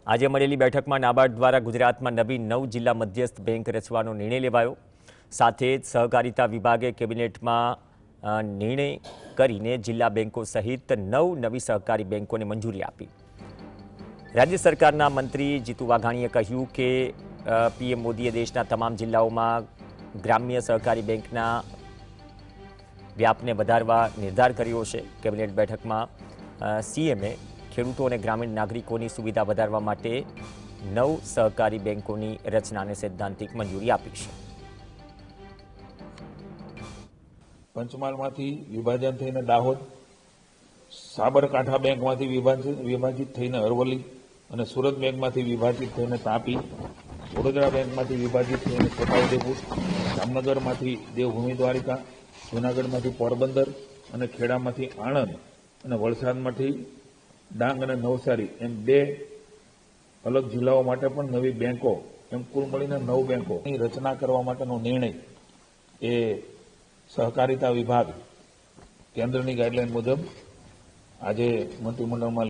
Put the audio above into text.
આજે મળેલી બેઠકમાં નાબાર્ડ દ્વારા ગુજરાતમાં નવી 9 જિલ્લા મધ્યસ્થ બેંક રચવાનો નિર્ણય લેવાયો। સાથે જ સહકારિતા વિભાગે કેબિનેટમાં નિર્ણય કરીને જિલ્લા બેંકો સહિત 9 નવી સહકારી બેંકોને મંજૂરી આપી। રાજ્ય સરકારના મંત્રી જીતુ વાઘાણીએ કહ્યું કે પીએમ મોદીએ દેશના તમામ જિલ્લાઓમાં ગ્રામ્ય સહકારી બેંકના વ્યાપને વધારવા નિર્ધાર કર્યો છે। કેબિનેટ બેઠકમાં સીએમએ ખેડૂતો અને ગ્રામીણ નાગરિકોની સુવિધા વધારવા માટે 9 સહકારી બેંકોની રચનાને સૈદ્ધાંતિક મંજૂરી આપી છે। પંચમહાલમાંથી વિભાજન થઈને દાહોદ, સાબરકાંઠા બેંકમાંથી વિભાજિત થઈને અરવલ્લી અને સુરત બેંકમાંથી વિભાજિત થઈને તાપી, વડોદરા બેંકમાંથી વિભાજિત થઈને છોટાઉદેપુર, જામનગરમાંથી દેવભૂમિ દ્વારિકા, જૂનાગઢમાંથી પોરબંદર અને ખેડામાંથી આણંદ અને વલસાડમાંથી ડાંગ અને નવસારી એમ 2 અલગ જિલ્લાઓ માટે પણ નવી બેંકો એમ કુલ મળીને 9 બેંકોની રચના કરવા માટેનો નિર્ણય એ સહકારિતા વિભાગ કેન્દ્રની ગાઈડલાઈન મુજબ આજે મંત્રીમંડળમાં